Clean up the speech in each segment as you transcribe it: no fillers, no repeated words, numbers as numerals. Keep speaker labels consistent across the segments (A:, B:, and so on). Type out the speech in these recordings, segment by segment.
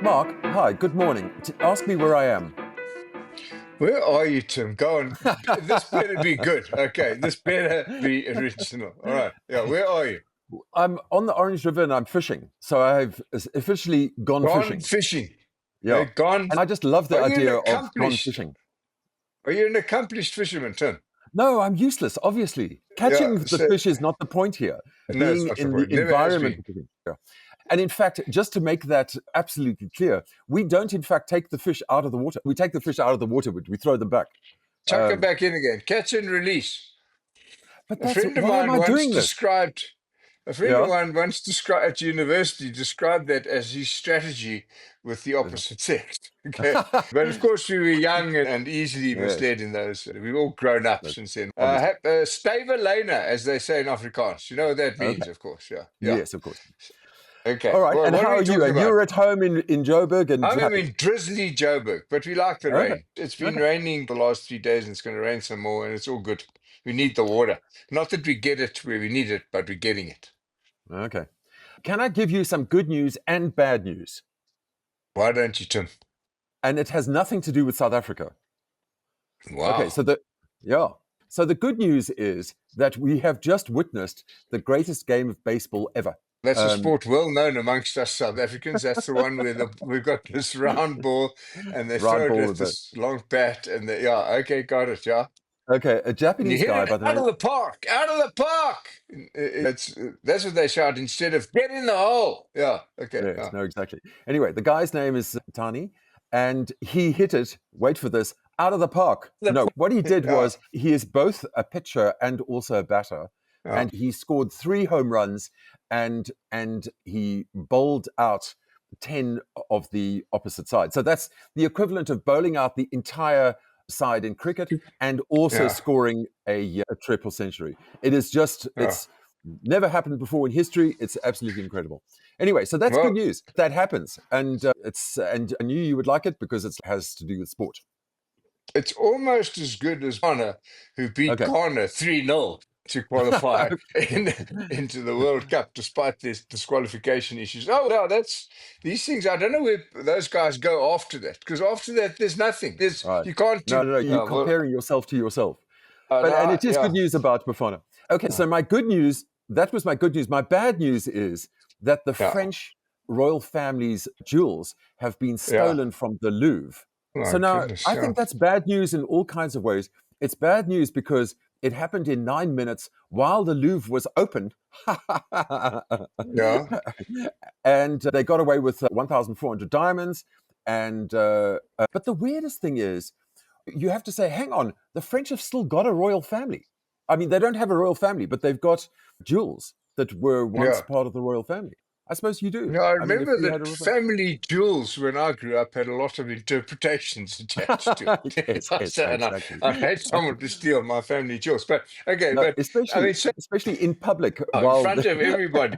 A: Mark, hi, good morning. Ask me where I am.
B: Where are you, Tim? Go on. This better be good. Okay, this better be original. All right. Yeah, where are you?
A: I'm on the Orange River and I'm fishing. So I've officially gone
B: Gone
A: fishing.
B: fishing.
A: Yeah.
B: Gone.
A: And I just love the
B: Are you an
A: idea of gone
B: accomplished?
A: fishing.
B: Are you an accomplished fisherman, Tim?
A: No, I'm useless, obviously.
B: Yeah.
A: Catching the fish is not the point here.
B: No, it's
A: Being
B: not the
A: in the
B: point. Never has
A: environment.
B: been.
A: Yeah. And in fact, just to make that absolutely clear, we don't in fact take the fish out of the water. We take the fish out of the water, we throw them back.
B: Chuck it back in again. Catch and release.
A: But
B: A friend of
A: why am
B: mine
A: I
B: once
A: doing this?
B: described. A friend of
A: Yeah.
B: mine once described at university described that as his strategy with the opposite sex. Okay, but of course we were young and easily
A: Yes,
B: misled in those. We've all grown up since then.
A: obviously.
B: Stave lena, as they say in Afrikaans. You know what that means,
A: Okay.
B: of course. Yeah.
A: Yes, of course.
B: Okay.
A: All right.
B: Well,
A: And
B: what
A: how
B: are we
A: are you?
B: talking
A: And
B: about?
A: you're at home in Joburg and
B: I'm in drizzly Joburg, but we like the
A: okay.
B: rain. It's been
A: Okay.
B: raining the last 3 days, and it's going to rain some more, and it's all good. We need the water. Not that we get it where we need it, but we're getting it.
A: Okay. Can I give you some good news and bad news?
B: Why don't you, Tim?
A: And it has nothing to do with South Africa.
B: Wow.
A: Okay, so the good news is that we have just witnessed the greatest game of baseball ever.
B: That's a sport well known amongst us South Africans. That's the one where we've got this round ball and they
A: Round
B: throw it
A: ball
B: at
A: with
B: this long bat and okay, got it, yeah.
A: Okay, a
B: And you
A: Japanese
B: hit
A: guy
B: it
A: by the
B: out
A: name.
B: of the park, out of the park. That's what they shout instead of get in the hole. Yeah, okay.
A: Yes,
B: Yeah.
A: no, exactly. Anyway, the guy's name is Tani, and he hit it, wait for this, out of the park. No, what he did was he is both a pitcher and also a batter, and he scored 3 home runs, and he bowled out 10 of the opposite side. So that's the equivalent of bowling out the entire side in cricket and also scoring a triple century. It is just, it's never happened before in history. It's absolutely incredible. Anyway, so that's good news. That happens, and and I knew you would like it because it has to do with sport.
B: It's almost as good as Ghana, who beat Ghana 3-0 to qualify into the World Cup, despite this disqualification issues. Oh, no, these things. I don't know where those guys go after that, because after that, there's nothing. You can't do.
A: No. You're comparing yourself to yourself. And it is good news about Bafana. Okay, so my good news, that was my good news. My bad news is that the French royal family's jewels have been stolen from the Louvre. So now, I think that's bad news in all kinds of ways. It's bad news because it happened in 9 minutes while the Louvre was open. And they got away with 1,400 diamonds. And but the weirdest thing is, you have to say, hang on, the French have still got a royal family. I mean, they don't have a royal family, but they've got jewels that were once part of the royal family. I suppose you do.
B: Yeah, I remember that family jewels when I grew up had a lot of interpretations attached to it.
A: Exactly.
B: I hate someone to steal my family jewels, but
A: especially in public,
B: in front of everybody.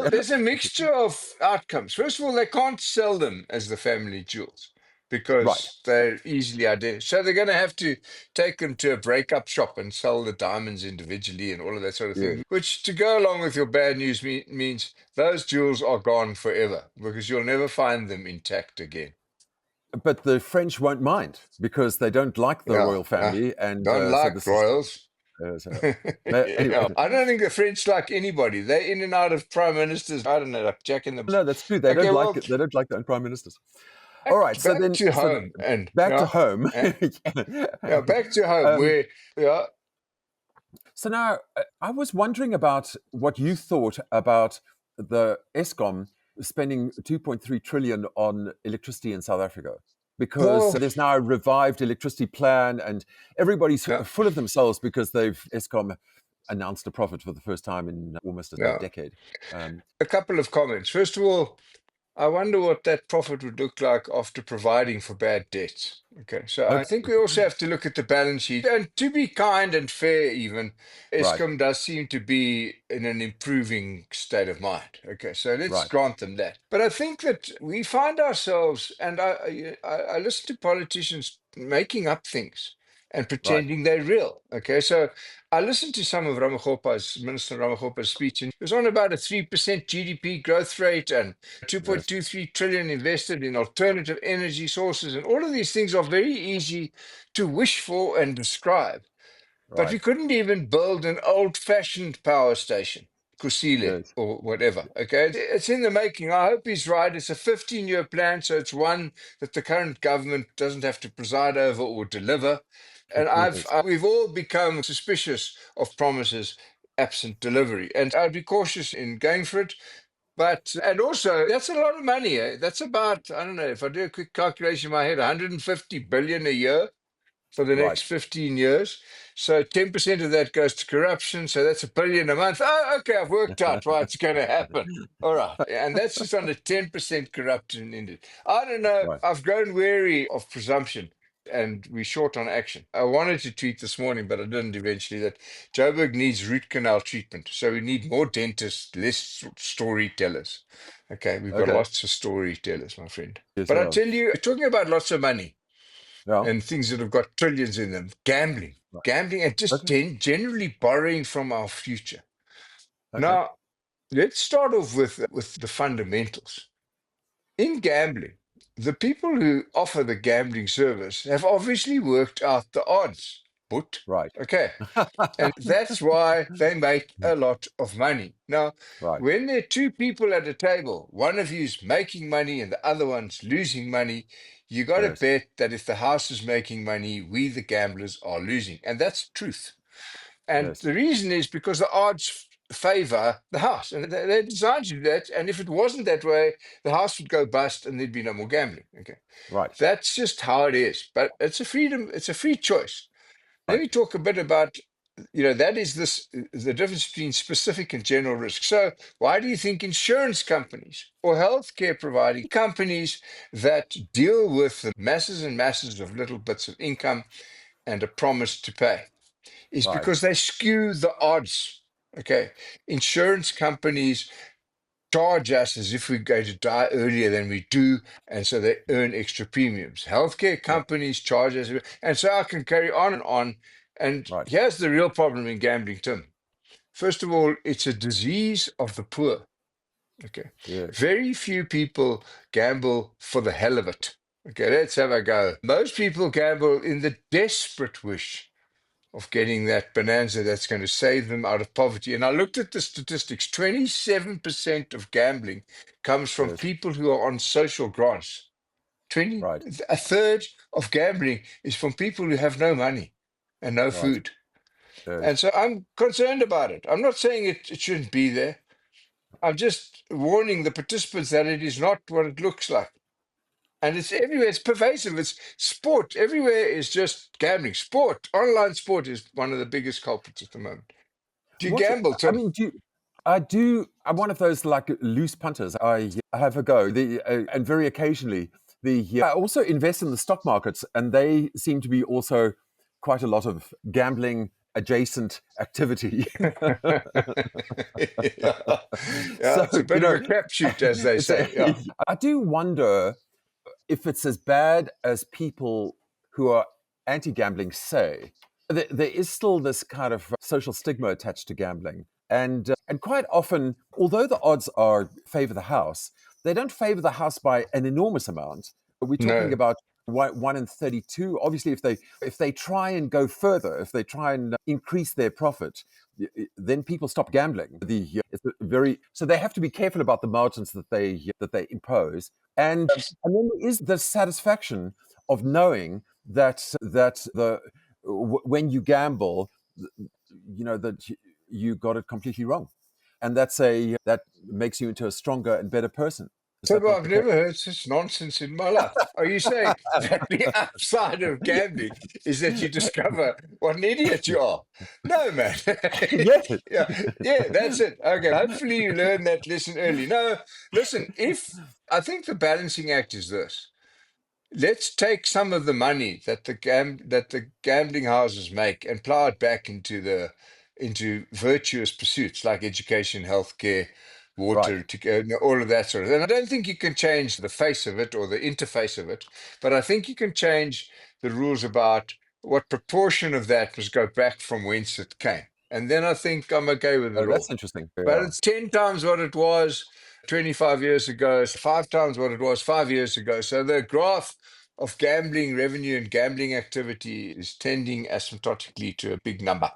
B: There's a mixture of outcomes. First of all, they can't sell them as the family jewels because they're easily identified. So they're going to have to take them to a breakup shop and sell the diamonds individually and all of that sort of thing, which to go along with your bad news means those jewels are gone forever because you'll never find them intact again.
A: But the French won't mind because they don't like the royal family and
B: don't like royals.
A: Anyway.
B: I don't think the French like anybody. They're in and out of prime ministers. I don't know, like Jack in the.
A: No, that's true. They don't like it. They don't like their own prime ministers. All right,
B: so then to home and
A: back to home.
B: Back to home. Where
A: So now I was wondering about what you thought about the Eskom spending 2.3 trillion on electricity in South Africa, because there's now a revived electricity plan, and everybody's full of themselves because Eskom announced a profit for the first time in almost a decade.
B: A couple of comments. First of all, I wonder what that profit would look like after providing for bad debts. Okay, so I think we also have to look at the balance sheet. And to be kind and fair, even, Eskom does seem to be in an improving state of mind. Okay, so let's grant them that. But I think that we find ourselves, and I listen to politicians making up things. and pretending they're real. Okay, so I listened to some of Minister Ramagopa's speech, and he was on about a 3% GDP growth rate and 2.23 trillion invested in alternative energy sources. And all of these things are very easy to wish for and describe. But we couldn't even build an old-fashioned power station, Kusile
A: Yes.
B: or whatever. Okay, it's in the making. I hope he's right. It's a 15-year plan, so it's one that the current government doesn't have to preside over or deliver. And
A: Yes.
B: we've all become suspicious of promises absent delivery, and I'd be cautious in going for it. And also, that's a lot of money. That's about, I don't know, if I do a quick calculation in my head, 150 billion a year for the next
A: Right.
B: 15 years. So 10% of that goes to corruption. So that's $1 billion a month. Oh, okay, I've worked out why it's going to happen. All right. And that's just on the 10% corruption in it. I don't know.
A: Right.
B: I've grown weary of presumption and we're short on action. I wanted to tweet this morning, but I didn't eventually, that Joburg needs root canal treatment. So we need more dentists, less storytellers. Okay, we've got
A: Okay.
B: lots of storytellers, my friend.
A: Yes,
B: But I tell you, talking about lots of money,
A: yeah.
B: and things that have got trillions in them,
A: Right.
B: gambling, and just
A: Okay.
B: generally borrowing from our future.
A: Okay.
B: Now, let's start off with the fundamentals. In gambling, the people who offer the gambling service have obviously worked out the odds. But
A: Right.
B: okay, and that's why they make a lot of money. Now,
A: Right.
B: when there are two people at a table, one of you's making money and the other one's losing money, you got to
A: Yes.
B: bet that if the house is making money, we, the gamblers, are losing. And that's truth. And
A: Yes.
B: the reason is because the odds favor the house. And they're designed to do that. And if it wasn't that way, the house would go bust and there'd be no more gambling. Okay.
A: Right.
B: That's just how it is. But it's a freedom, it's a free choice. Let
A: Right.
B: me talk a bit about, that is the difference between specific and general risk. So why do you think insurance companies or healthcare providing companies that deal with the masses and masses of little bits of income and a promise to pay is
A: Right.
B: because they skew the odds. Okay. Insurance companies charge us as if we're going to die earlier than we do, and so they earn extra premiums. Healthcare
A: Yeah.
B: companies charge us, and so I can carry on and on. And
A: Right.
B: here's the real problem in gambling, Tim. First of all, it's a disease of the poor. Okay.
A: Yes.
B: Very few people gamble for the hell of it. Okay, let's have a go. Most people gamble in the desperate wish of getting that bonanza that's going to save them out of poverty. And I looked at the statistics. 27% of gambling comes from
A: Yes.
B: people who are on social grants. 20,
A: Right.
B: a third of gambling is from people who have no money and no
A: Right.
B: food.
A: Yes.
B: And so I'm concerned about it. I'm not saying it shouldn't be there. I'm just warning the participants that it is not what it looks like. And it's everywhere. It's pervasive. It's sport. Everywhere is just gambling. Sport, online sport is one of the biggest culprits at the moment. Do you
A: What
B: gamble,
A: I
B: Tim?
A: mean, I'm one of those like loose punters. I have a go. And very occasionally I also invest in the stock markets, and they seem to be also quite a lot of gambling adjacent activity.
B: Yeah,
A: So,
B: it's a bit of a crapshoot, as they say. Yeah.
A: I do wonder if it's as bad as people who are anti-gambling say. There is still this kind of social stigma attached to gambling. And quite often, although the odds are favor the house, they don't favor the house by an enormous amount. We're talking
B: No.
A: about 1 in 32. Obviously, if they try and go further, if they try and increase their profit, then people stop gambling. So they have to be careful about the margins that they impose. And then there is the satisfaction of knowing that when you gamble, that you got it completely wrong, and that makes you into a stronger and better person. Is that
B: Tim,
A: not
B: I've
A: the case?
B: never heard such nonsense in my life. Are you saying that the upside of gambling is that you discover what an idiot you are? No, man.
A: Yes.
B: Yeah, that's it. Okay, hopefully you learn that lesson early. No, listen, if I think the balancing act is this. Let's take some of the money that the gambling houses make and plow it back into virtuous pursuits like education, healthcare,
A: Right.
B: water, all of that sort of. And I don't think you can change the face of it or the interface of it, but I think you can change the rules about what proportion of that must go back from whence it came. And then I think I'm okay with it
A: Oh, that's
B: all.
A: interesting.
B: But
A: Yeah.
B: it's 10 times what it was 25 years ago. It's 5 times what it was 5 years ago. So the graph of gambling revenue and gambling activity is tending asymptotically to a big number.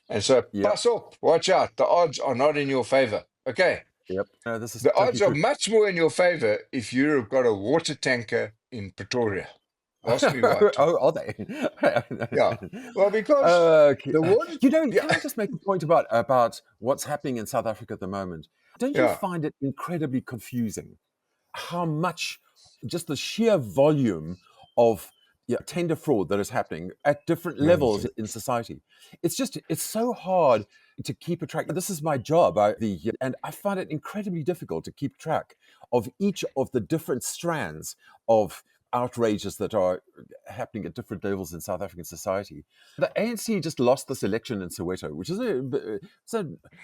B: And so
A: Yep.
B: pass up, watch out. The odds are not in your favor. Okay.
A: Yep. No, this is
B: The
A: totally
B: odds are
A: true.
B: much more in your favor if you've got a water tanker in Pretoria. Ask me why.
A: Oh, are they?
B: Yeah. Well, because
A: Okay.
B: the water. Yeah.
A: Can I just make a point about what's happening in South Africa at the moment? Don't you
B: Yeah.
A: find it incredibly confusing how much, just the sheer volume of tender fraud that is happening at different levels in society? It's so hard to keep a track. This is my job, and I find it incredibly difficult to keep track of each of the different strands of outrages that are happening at different levels in South African society. The ANC just lost this election in Soweto, which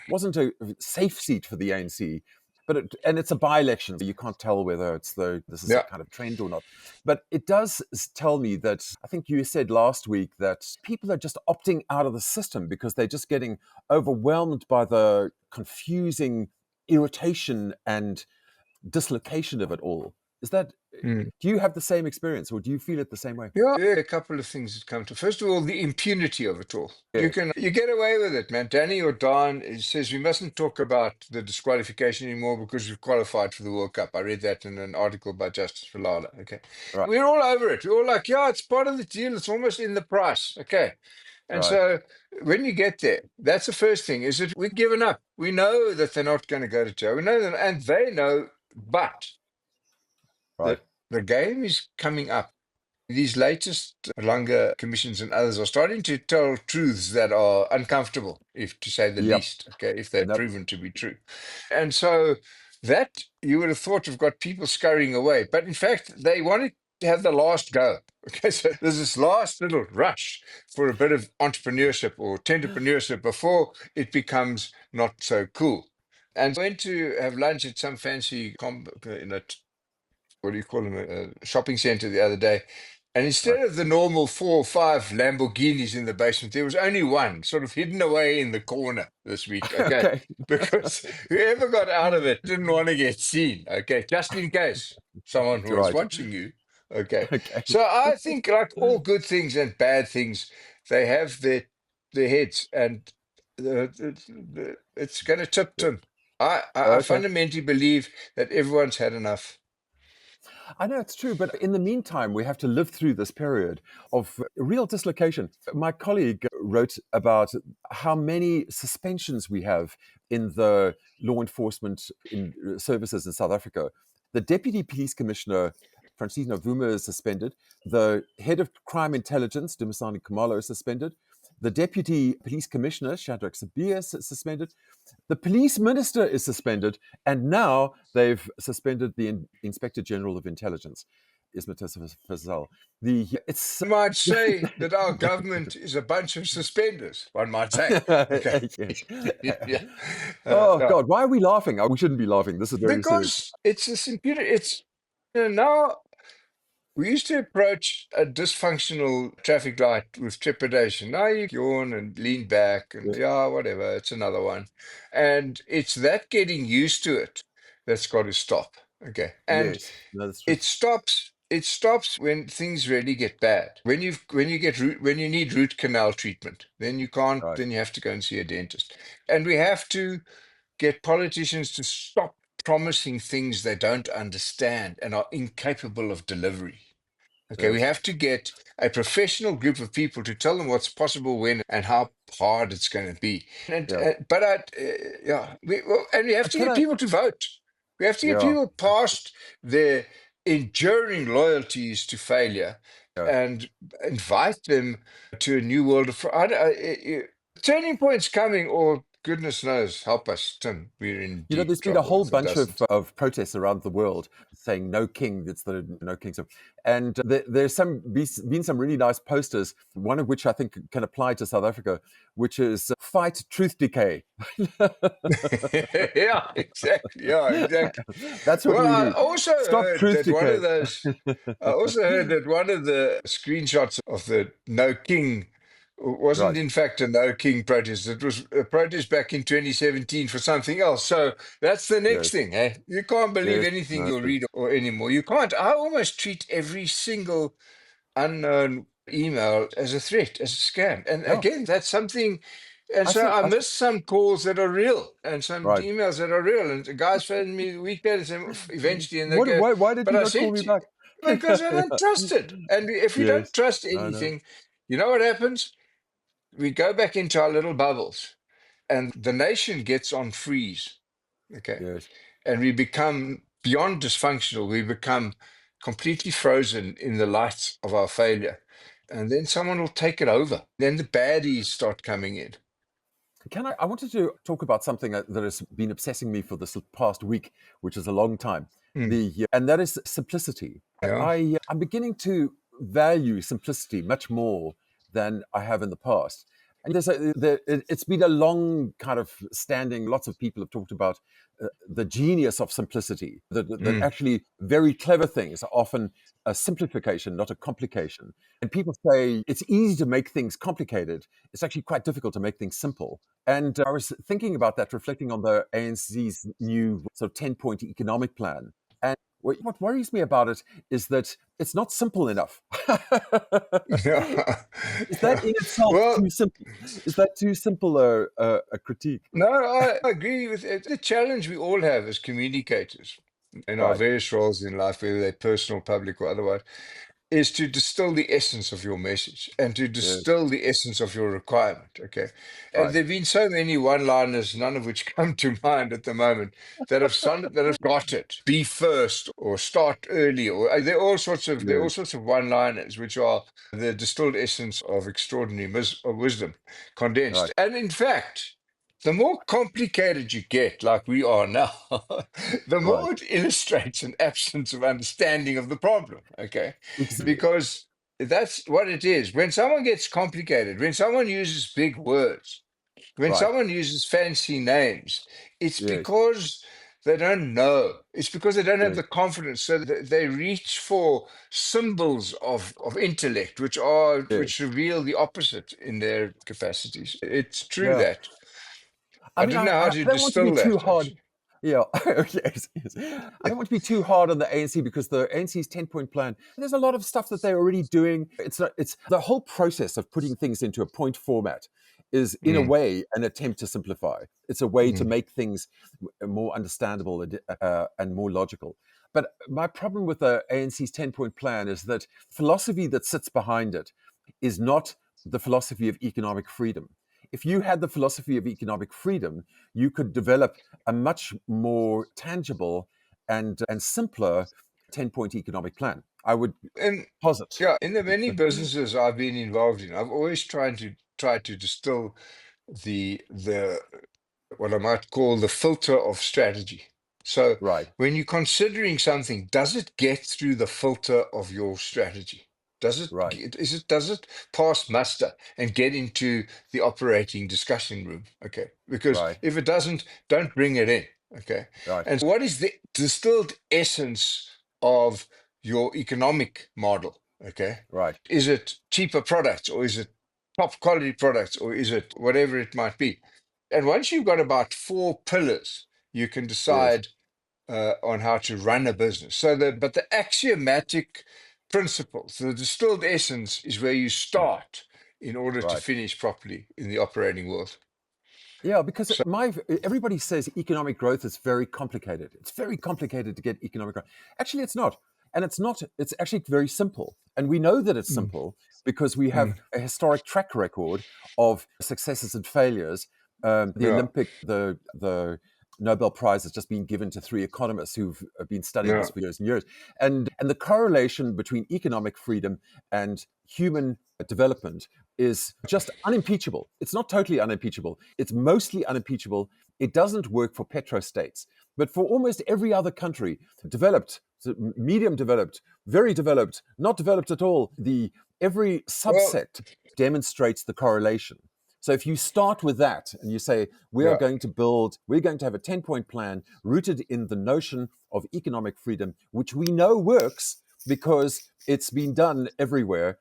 A: wasn't a safe seat for the ANC. But it's a by-election, so you can't tell whether this is a kind of trend or not. But it does tell me that, I think you said last week, that people are just opting out of the system because they're just getting overwhelmed by the confusing irritation and dislocation of it all. Is that? Do you have the same experience, or do you feel it the same way?
B: Yeah, a couple of things that come to. First of all, the impunity of it all.
A: Yes.
B: You get away with it, man. Danny or Don says we mustn't talk about the disqualification anymore because we've qualified for the World Cup. I read that in an article by Justice Falala. Okay,
A: Right.
B: we're all over it. We're all like, yeah, it's part of the deal. It's almost in the price. Okay, and
A: Right.
B: so when you get there, that's the first thing. Is that we've given up. We know that they're not going to go to jail. We know them, and they know, but
A: Right.
B: the game is coming up. These latest Langa commissions and others are starting to tell truths that are uncomfortable, if to say the least, okay, if they're proven to be true. And so that you would have thought have got people scurrying away. But in fact, they wanted to have the last go. Okay, so there's this last little rush for a bit of entrepreneurship or tenderpreneurship before it becomes not so cool. And I went to have lunch at some fancy what do you call them, a shopping center the other day. And instead of the normal 4 or 5 Lamborghinis in the basement, there was only one sort of hidden away in the corner this week. Okay. Because whoever got out of it didn't want to get seen. Okay. Just in case someone was watching you. Okay. So I think, like all good things and bad things, they have their heads, and it's going to tip them. I fundamentally believe that everyone's had enough.
A: I know it's true, but in the meantime, we have to live through this period of real dislocation. My colleague wrote about how many suspensions we have in the law enforcement services in South Africa. The Deputy Police Commissioner, Francine Vuma, is suspended. The Head of Crime Intelligence, Dumisani Kumalo, is suspended. The Deputy Police Commissioner, Shadrach Sabia, is suspended. The Police Minister is suspended. And now they've suspended the Inspector General of Intelligence, Ismail Fazal.
B: One might say that our government is a bunch of suspenders, one might say. Okay.
A: God, why are we laughing? We shouldn't be laughing. This is very serious.
B: Because it's this impunity. It's now. We used to approach a dysfunctional traffic light with trepidation. Now you yawn and lean back and whatever, it's another one. And it's that getting used to it that's got to stop. Okay. And it stops when things really get bad. When you need root canal treatment, then you can't, then you have to go and see a dentist. And we have to get politicians to stop promising things they don't understand and are incapable of delivery. Okay, we have to get a professional group of people to tell them what's possible when and how hard it's going to be. And we have to get people to vote. We have to get people past their enduring loyalties to failure and invite them to a new world of turning points coming, or goodness knows, help us, Tim. We're in
A: You know,
B: deep
A: there's been a
B: trouble
A: whole
B: if it
A: bunch
B: doesn't.
A: of protests around the world saying no king. It's the no king. And there's been some really nice posters, one of which I think can apply to South Africa, which is fight truth decay.
B: Yeah, exactly. Yeah, exactly.
A: That's what
B: Well,
A: we
B: I
A: need.
B: also
A: Stop
B: heard
A: truth
B: that one of
A: decay.
B: those. I also heard that one of the screenshots of the No King wasn't,
A: Right.
B: in fact, a No King protest. It was a protest back in 2017 for something else. So that's the next
A: Yes.
B: thing, eh? You can't believe
A: Yes.
B: anything
A: No,
B: you'll
A: true.
B: read or anymore. You can't. I almost treat every single unknown email as a threat, as a scam. And
A: Yeah.
B: again, that's something. And
A: I
B: so
A: think.
B: I missed some calls that are real and some
A: Right.
B: emails that are real. And the guys phoned me a week later and said, eventually, and they
A: What?
B: go,
A: Why did
B: but
A: you
B: I
A: not call
B: said
A: me
B: to you,
A: back?
B: because I don't trust it. And if we don't
A: Yes.
B: trust
A: I know.
B: anything, you know what happens? We go back into our little bubbles and the nation gets on freeze. Okay.
A: Yes.
B: And we become beyond dysfunctional. We become completely frozen in the light of our failure. And then someone will take it over. Then the baddies start coming in.
A: I wanted to talk about something that has been obsessing me for this past week, which is a long time.
B: Mm,
A: And that is simplicity.
B: yeah.
A: I'm beginning to value simplicity much more than I have in the past. And it's been a long kind of standing. Lots of people have talked about the genius of simplicity. That
B: Mm.
A: actually very clever things are often a simplification, not a complication. And people say it's easy to make things complicated. It's actually quite difficult to make things simple. And I was thinking about that, reflecting on the ANC's new sort of 10-point economic plan. And what worries me about it is that it's not simple enough.
B: Yeah.
A: Is that in itself
B: Well,
A: too simple? Is that too simple a critique?
B: no, I agree with it. The challenge we all have as communicators in our
A: Right.
B: various roles in life, whether they're personal, public, or otherwise, is to distill the essence of your message and to
A: Yes.
B: distill the essence of your requirement. Okay. And
A: Right.
B: there have been so many one-liners, none of which come to mind at the moment, that have got it. Be first or start early, or there are all
A: Yes.
B: sorts of one-liners which are the distilled essence of extraordinary wisdom condensed.
A: Right.
B: And in fact, the more complicated you get, like we are now, the
A: Right.
B: more it illustrates an absence of understanding of the problem. Okay.
A: Exactly.
B: Because that's what it is. When someone gets complicated, when someone uses big words, when
A: Right.
B: someone uses fancy names, it's
A: Yes.
B: because they don't know. It's because they don't have
A: Yes.
B: the confidence. So they reach for symbols of intellect,
A: Yes.
B: which reveal the opposite in their capacities. It's true
A: Yeah.
B: that.
A: I
B: I
A: mean,
B: don't know how
A: I
B: to
A: don't want to be
B: distill
A: too
B: that,
A: hard.
B: actually.
A: Yeah, yes, yes. I don't want to be too hard on the ANC because the ANC's 10-point plan, there's a lot of stuff that they're already doing. It's the whole process of putting things into a point format is, in a
B: Mm,
A: way, an attempt to simplify. It's a way to
B: mm,
A: make things more understandable and more logical. But my problem with the ANC's 10-point plan is that philosophy that sits behind it is not the philosophy of economic freedom. If you had the philosophy of economic freedom, you could develop a much more tangible and simpler 10-point economic plan. I would
B: and
A: posit.
B: yeah, in the many businesses I've been involved in, I've always tried to distill the what I might call the filter of strategy. So
A: Right,
B: when you're considering something, does it get through the filter of your strategy?
A: right,
B: Does it pass muster and get into the operating discussion room? Okay. Because
A: right,
B: if it doesn't, don't bring it in. Okay.
A: right,
B: And what is the distilled essence of your economic model? Okay.
A: right.
B: Is it cheaper products or is it top quality products or is it whatever it might be? And once you've got about four pillars, you can
A: Yes,
B: decide on how to run a business. But the axiomatic principles, the distilled essence, is where you start in order to
A: right.
B: finish properly in the operating world.
A: Yeah, because
B: So,
A: everybody says economic growth is very complicated. It's very complicated to get economic growth. Actually, it's not. And it's not, it's actually very simple. And we know that it's
B: mm,
A: simple because we have
B: mm,
A: a historic track record of successes and failures. The
B: yeah,
A: Olympic, the Nobel Prize has just been given to 3 economists who've been studying this for years and years. And the correlation between economic freedom and human development is just unimpeachable. It's not totally unimpeachable. It's mostly unimpeachable. It doesn't work for petrostates. But for almost every other country, developed, medium developed, very developed, not developed at all, every subset demonstrates the correlation. So if you start with that and you say, we're going to have a 10-point plan rooted in the notion of economic freedom, which we know works because it's been done everywhere,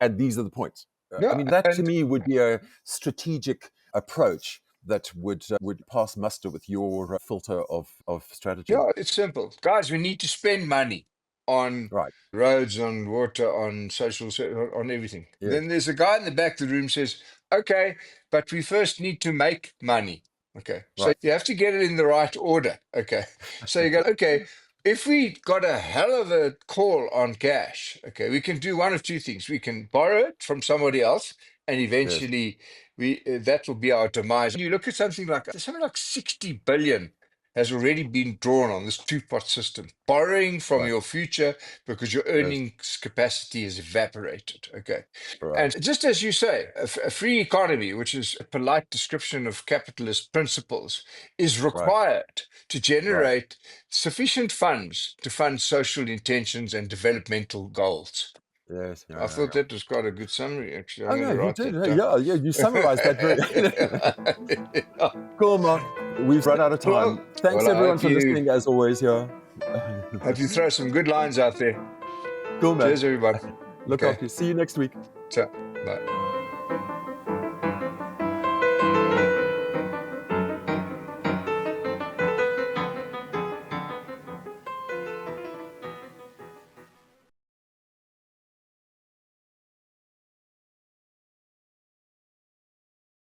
A: and these are the points. I mean, that to me would be a strategic approach that would pass muster with your filter of strategy.
B: Yeah, it's simple. Guys, we need to spend money on roads, on water, on social, on everything. Yes. Then there's a guy in the back of the room says, okay, but we first need to make money. Okay. So you have to get it in the right order. Okay. So you go, okay, if we got a hell of a call on cash, okay, we can do one of two things. We can borrow it from somebody else, and eventually that will be our demise. You look at something like 60 billion has already been drawn on this two-pot system, borrowing from your future because your earnings capacity has evaporated. Okay. And just as you say, a free economy, which is a polite description of capitalist principles, is required to generate sufficient funds to fund social intentions and developmental goals.
A: Yes,
B: I thought that was quite a good summary, actually.
A: I'm you did. Yeah, you summarized that very. Cool, Mark. We've run out of time. Well, thanks everyone for listening, as always. Hope
B: you throw some good lines out there.
A: Cool, man.
B: Cheers, everybody.
A: Look after you. See you next week.
B: Ciao. Bye.